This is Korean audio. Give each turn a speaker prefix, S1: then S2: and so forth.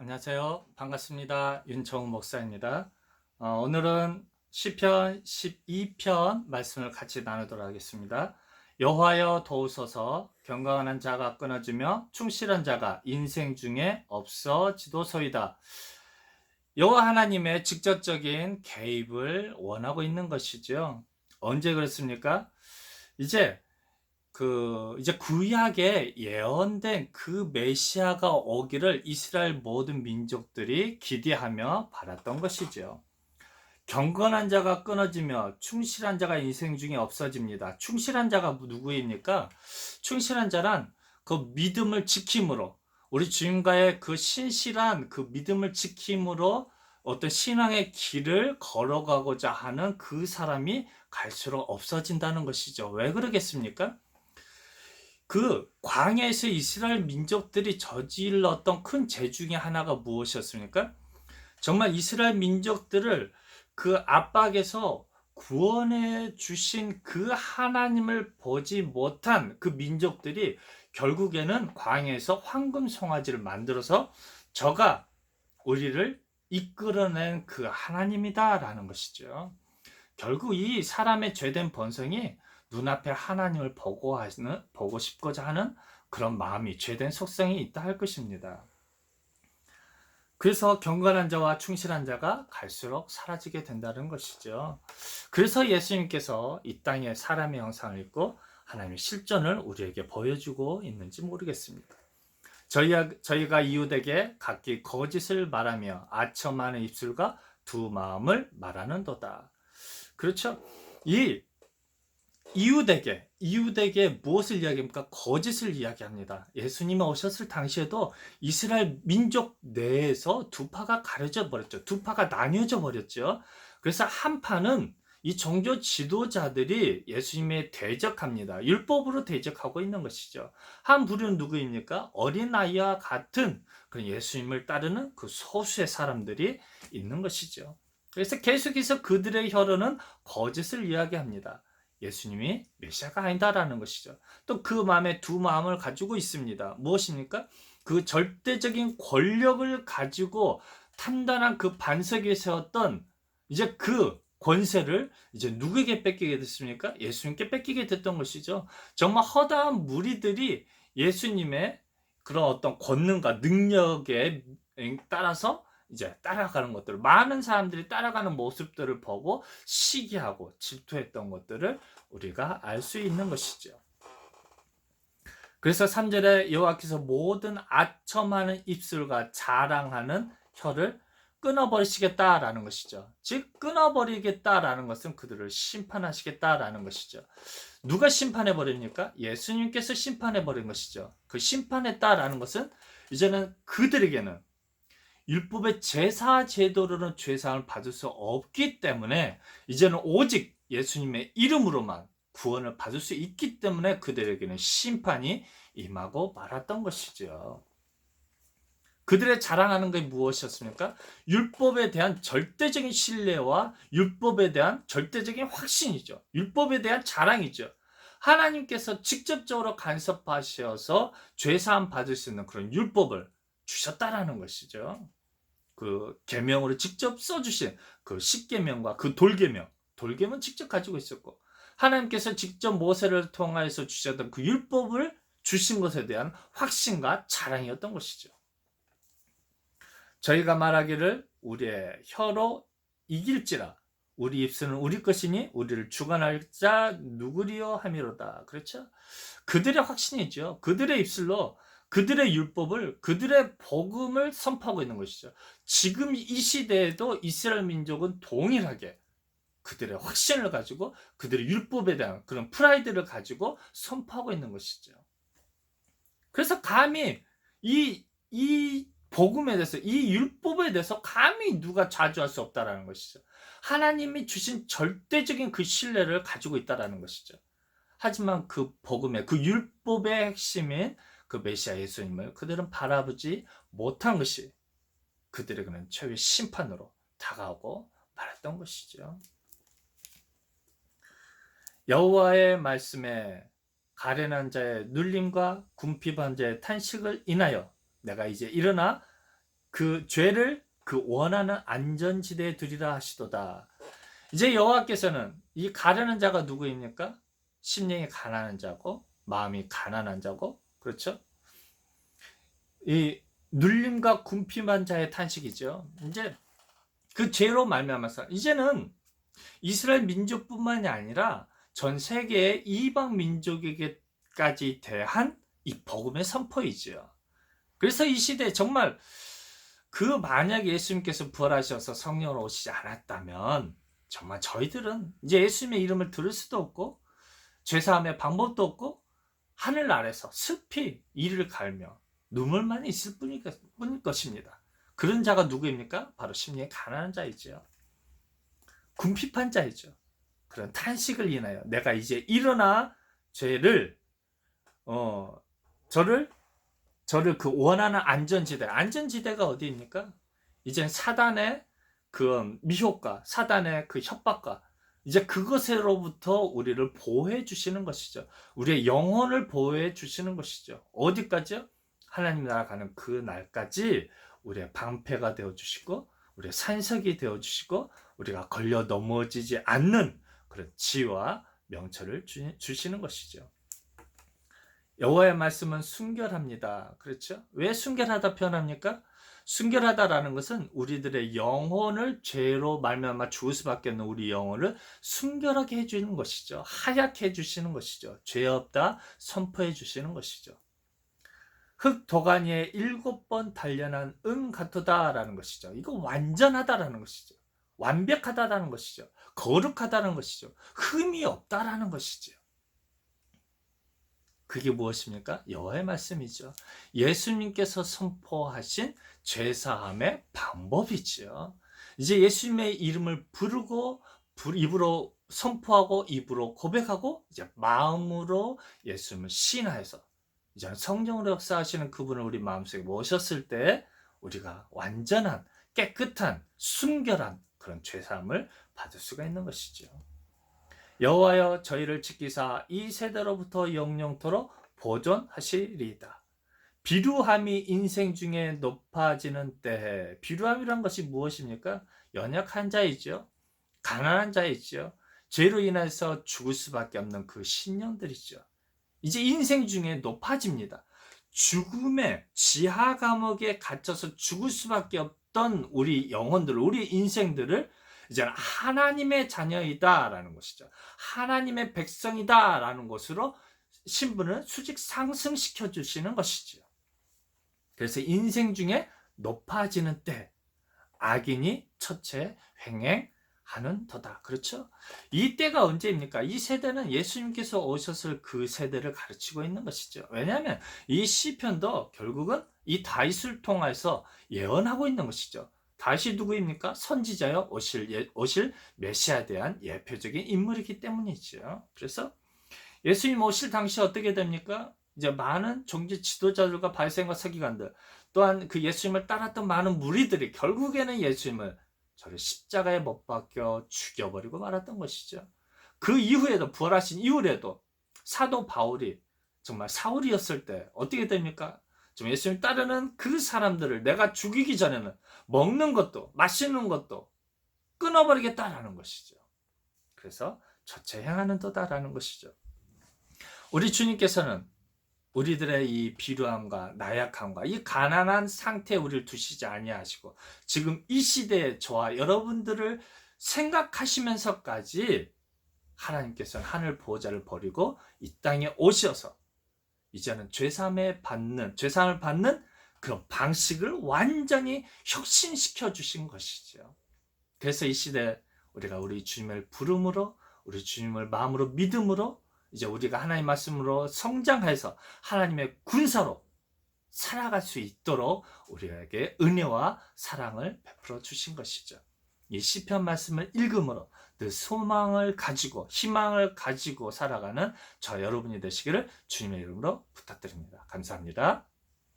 S1: 안녕하세요. 반갑습니다. 윤청우 목사입니다. 오늘은 시편 12편 말씀을 같이 나누도록 하겠습니다. 여호와여 도우소서. 경건한 자가 끊어지며 충실한 자가 인생 중에 없어지도소이다. 여호와 하나님의 직접적인 개입을 원하고 있는 것이죠. 언제 그랬습니까? 이제 이제 구약에 예언된 그 메시아가 오기를 이스라엘 모든 민족들이 기대하며 바랐던 것이죠. 경건한 자가 끊어지며 충실한 자가 인생 중에 없어집니다. 충실한 자가 누구입니까? 충실한 자란 그 믿음을 지킴으로, 우리 주님과의 그 신실한 그 믿음을 지킴으로 어떤 신앙의 길을 걸어가고자 하는 그 사람이 갈수록 없어진다는 것이죠. 왜 그러겠습니까? 그 광야에서 이스라엘 민족들이 저질렀던 큰 죄 중에 하나가 무엇이었습니까? 정말 이스라엘 민족들을 그 압박에서 구원해 주신 그 하나님을 보지 못한 그 민족들이 결국에는 광야에서 황금 송아지를 만들어서 저가 우리를 이끌어낸 그 하나님이다라는 것이죠. 결국 이 사람의 죄된 본성이 눈앞에 하나님을 보고 싶고자 하는 그런 마음이, 죄된 속성이 있다 할 것입니다. 그래서 경건한 자와 충실한 자가 갈수록 사라지게 된다는 것이죠. 그래서 예수님께서 이 땅에 사람의 형상을 입고 하나님의 실존을 우리에게 보여주고 있는지 모르겠습니다. 저희가 이웃에게 각기 거짓을 말하며 아첨하는 입술과 두 마음을 말하는도다. 그렇죠? 이 이웃에게 무엇을 이야기합니까? 거짓을 이야기합니다. 예수님이 오셨을 당시에도 이스라엘 민족 내에서 두 파가 가려져 버렸죠. 두 파가 나뉘어져 버렸죠. 그래서 한 파는 이 종교 지도자들이 예수님에 대적합니다. 율법으로 대적하고 있는 것이죠. 한 부류는 누구입니까? 어린아이와 같은 그런 예수님을 따르는 그 소수의 사람들이 있는 것이죠. 그래서 계속해서 그들의 혀로는 거짓을 이야기합니다. 예수님이 메시아가 아니다라는 것이죠. 또 그 마음에 두 마음을 가지고 있습니다. 무엇입니까? 그 절대적인 권력을 가지고 탄탄한 그 반석 위에 세웠던 이제 그 권세를 이제 누구에게 뺏기게 됐습니까? 예수님께 뺏기게 됐던 것이죠. 정말 허다한 무리들이 예수님의 그런 어떤 권능과 능력에 따라서 이제 따라가는 것들, 많은 사람들이 따라가는 모습들을 보고 시기하고 질투했던 것들을 우리가 알 수 있는 것이죠. 그래서 3절에 여호와께서 모든 아첨하는 입술과 자랑하는 혀를 끊어버리시겠다라는 것이죠. 즉 끊어버리겠다라는 것은 그들을 심판하시겠다라는 것이죠. 누가 심판해버립니까? 예수님께서 심판해버린 것이죠. 그 심판했다라는 것은 이제는 그들에게는 율법의 제사 제도로는 죄사함을 받을 수 없기 때문에 이제는 오직 예수님의 이름으로만 구원을 받을 수 있기 때문에 그들에게는 심판이 임하고 말았던 것이죠. 그들의 자랑하는 게 무엇이었습니까? 율법에 대한 절대적인 신뢰와 율법에 대한 절대적인 확신이죠. 율법에 대한 자랑이죠. 하나님께서 직접적으로 간섭하셔서 죄사함 받을 수 있는 그런 율법을 주셨다라는 것이죠. 그 계명으로 직접 써주신 그 십계명과 그 돌계명 직접 가지고 있었고, 하나님께서 직접 모세를 통하여서 주셨던 그 율법을 주신 것에 대한 확신과 자랑이었던 것이죠. 저희가 말하기를 우리의 혀로 이길지라 우리 입술은 우리 것이니 우리를 주관할 자 누구리요 함이로다. 그렇죠? 그들의 확신이죠. 그들의 입술로 그들의 율법을, 그들의 복음을 선포하고 있는 것이죠. 지금 이 시대에도 이스라엘 민족은 동일하게 그들의 확신을 가지고 그들의 율법에 대한 그런 프라이드를 가지고 선포하고 있는 것이죠. 그래서 감히 이 복음에 대해서, 이 율법에 대해서 감히 누가 좌주할 수 없다라는 것이죠. 하나님이 주신 절대적인 그 신뢰를 가지고 있다라는 것이죠. 하지만 그 복음의, 그 율법의 핵심인 그 메시아 예수님을 그들은 바라보지 못한 것이 그들에게는 최후의 심판으로 다가오고 말았던 것이죠. 여호와의 말씀에 가련한 자의 눌림과 궁핍한 자의 탄식을 인하여 내가 이제 일어나 그 죄를 그 원하는 안전지대에 두리라 하시도다. 이제 여호와께서는 이 가련한 자가 누구입니까? 심령이 가난한 자고 마음이 가난한 자고, 그렇죠? 이 눌림과 굶김한 자의 탄식이죠. 이제 그 죄로 말미암아서 이제는 이스라엘 민족뿐만이 아니라 전 세계의 이방 민족에게까지 대한 이 복음의 선포이죠. 그래서 이 시대에 정말 그 만약에 예수님께서 부활하셔서 성령으로 오시지 않았다면 정말 저희들은 이제 예수님의 이름을 들을 수도 없고 죄사함의 방법도 없고 하늘 아래서 습히 이를 갈며 눈물만 있을 뿐일 것입니다. 그런 자가 누구입니까? 바로 심령이 가난한 자이죠. 궁핍한 자이죠. 그런 탄식을 인하여 내가 이제 일어나 죄를 저를 그 원하는 안전지대가 어디입니까? 이젠 사단의 그 미혹과 사단의 그 협박과 이제 그것으로부터 우리를 보호해 주시는 것이죠. 우리의 영혼을 보호해 주시는 것이죠. 어디까지요? 하나님 나라 가는 그 날까지 우리의 방패가 되어 주시고 우리의 산석이 되어 주시고 우리가 걸려 넘어지지 않는 그런 지혜와 명철을 주시는 것이죠. 여호와의 말씀은 순결합니다. 그렇죠? 왜 순결하다 표현합니까? 순결하다라는 것은 우리들의 영혼을 죄로 말미암아 죽을 수밖에 없는 우리 영혼을 순결하게 해주는 것이죠. 하얗게 해주시는 것이죠. 죄 없다 선포해 주시는 것이죠. 흙 도가니에 7번 단련한 은 같도다라는 것이죠. 이거 완전하다라는 것이죠. 완벽하다라는 것이죠. 거룩하다는 것이죠. 흠이 없다라는 것이죠. 그게 무엇입니까? 여호와의 말씀이죠. 예수님께서 선포하신 죄사함의 방법이죠. 이제 예수님의 이름을 부르고 입으로 선포하고 입으로 고백하고 이제 마음으로 예수님을 신하여서 이제 성령으로 역사하시는 그분을 우리 마음속에 모셨을 때 우리가 완전한 깨끗한 순결한 그런 죄사함을 받을 수가 있는 것이죠. 여호와여 저희를 지키사 이 세대로부터 영영토록 보존하시리이다. 비루함이 인생 중에 높아지는 때에, 비루함이란 것이 무엇입니까? 연약한 자이죠. 가난한 자이죠. 죄로 인해서 죽을 수밖에 없는 그 신령들이죠. 이제 인생 중에 높아집니다. 죽음의 지하 감옥에 갇혀서 죽을 수밖에 없던 우리 영혼들, 우리 인생들을 이제 하나님의 자녀이다라는 것이죠. 하나님의 백성이다라는 것으로 신분을 수직 상승시켜 주시는 것이죠. 그래서 인생 중에 높아지는 때 악인이 첫째 횡행하는 터다. 그렇죠? 이 때가 언제입니까? 이 세대는 예수님께서 오셨을 그 세대를 가르치고 있는 것이죠. 왜냐하면 이 시편도 결국은 이 다윗을 통해서 예언하고 있는 것이죠. 다윗이 누구입니까? 선지자여 오실 메시아에 대한 예표적인 인물이기 때문이죠. 그래서 예수님 오실 당시 어떻게 됩니까? 이제 많은 종교 지도자들과 바리새인과 서기관들 또한 그 예수님을 따랐던 많은 무리들이 결국에는 예수님을 저를 십자가에 못 박혀 죽여버리고 말았던 것이죠. 그 이후에도 부활하신 이후에도 사도 바울이 정말 사울이었을 때 어떻게 됩니까? 좀 예수님 따르는 그 사람들을 내가 죽이기 전에는 먹는 것도 마시는 것도 끊어버리겠다라는 것이죠. 그래서 저체 행하는 도다라는 것이죠. 우리 주님께서는 우리들의 이 비루함과 나약함과 이 가난한 상태에 우리를 두시지 아니하시고 지금 이 시대에 저와 여러분들을 생각하시면서까지 하나님께서는 하늘 보호자를 버리고 이 땅에 오셔서 이제는 죄사함을 받는 그런 방식을 완전히 혁신시켜 주신 것이죠. 그래서 이 시대에 우리가 우리 주님을 부름으로 우리 주님을 마음으로 믿음으로 이제 우리가 하나님 말씀으로 성장해서 하나님의 군사로 살아갈 수 있도록 우리에게 은혜와 사랑을 베풀어 주신 것이죠. 이 시편 말씀을 읽음으로 늘 소망을 가지고 희망을 가지고 살아가는 저 여러분이 되시기를 주님의 이름으로 부탁드립니다. 감사합니다.